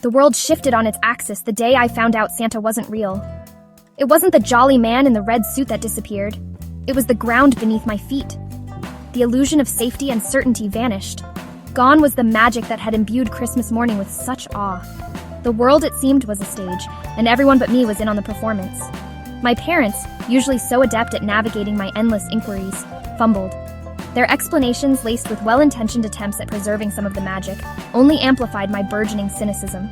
The world shifted on its axis the day I found out Santa wasn't real. It wasn't the jolly man in the red suit that disappeared. It was the ground beneath my feet. The illusion of safety and certainty vanished. Gone was the magic that had imbued Christmas morning with such awe. The world, it seemed, was a stage, and everyone but me was in on the performance. My parents, usually so adept at navigating my endless inquiries, fumbled. Their explanations, laced with well-intentioned attempts at preserving some of the magic, only amplified my burgeoning cynicism.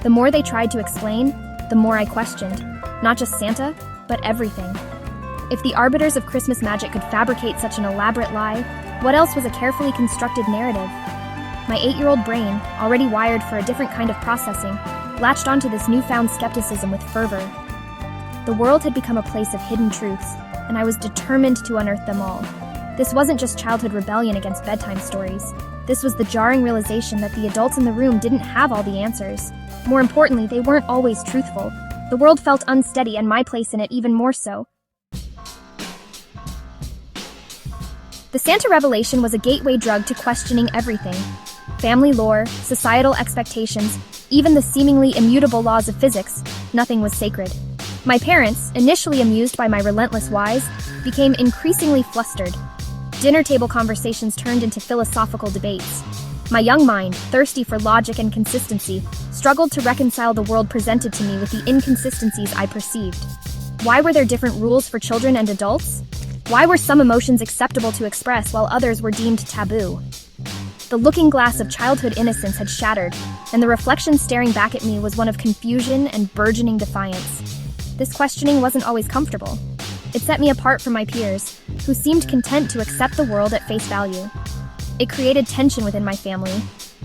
The more they tried to explain, the more I questioned. Not just Santa, but everything. If the arbiters of Christmas magic could fabricate such an elaborate lie, what else was a carefully constructed narrative? My 8-year-old brain, already wired for a different kind of processing, latched onto this newfound skepticism with fervor. The world had become a place of hidden truths, and I was determined to unearth them all. This wasn't just childhood rebellion against bedtime stories. This was the jarring realization that the adults in the room didn't have all the answers. More importantly, they weren't always truthful. The world felt unsteady, and my place in it even more so. The Santa revelation was a gateway drug to questioning everything. Family lore, societal expectations, even the seemingly immutable laws of physics, nothing was sacred. My parents, initially amused by my relentless whys, became increasingly flustered. Dinner table conversations turned into philosophical debates. My young mind, thirsty for logic and consistency, struggled to reconcile the world presented to me with the inconsistencies I perceived. Why were there different rules for children and adults? Why were some emotions acceptable to express while others were deemed taboo? The looking glass of childhood innocence had shattered, and the reflection staring back at me was one of confusion and burgeoning defiance. This questioning wasn't always comfortable. It set me apart from my peers, who seemed content to accept the world at face value. It created tension within my family,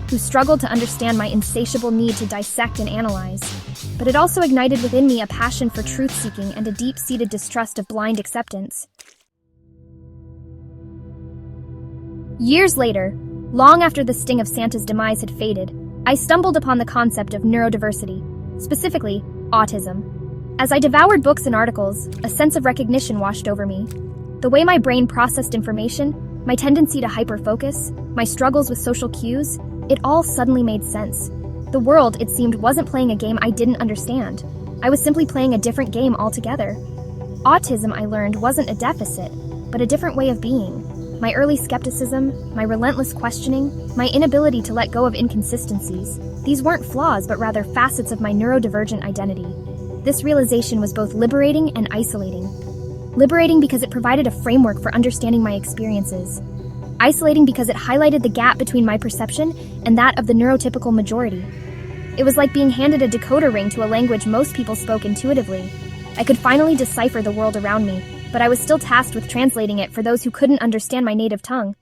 who struggled to understand my insatiable need to dissect and analyze. But it also ignited within me a passion for truth-seeking and a deep-seated distrust of blind acceptance. Years later, long after the sting of Santa's demise had faded, I stumbled upon the concept of neurodiversity, specifically autism. As I devoured books and articles, a sense of recognition washed over me. The way my brain processed information, my tendency to hyper-focus, my struggles with social cues, it all suddenly made sense. The world, it seemed, wasn't playing a game I didn't understand. I was simply playing a different game altogether. Autism, I learned, wasn't a deficit, but a different way of being. My early skepticism, my relentless questioning, my inability to let go of inconsistencies, these weren't flaws but rather facets of my neurodivergent identity. This realization was both liberating and isolating. Liberating because it provided a framework for understanding my experiences. Isolating because it highlighted the gap between my perception and that of the neurotypical majority. It was like being handed a decoder ring to a language most people spoke intuitively. I could finally decipher the world around me, but I was still tasked with translating it for those who couldn't understand my native tongue.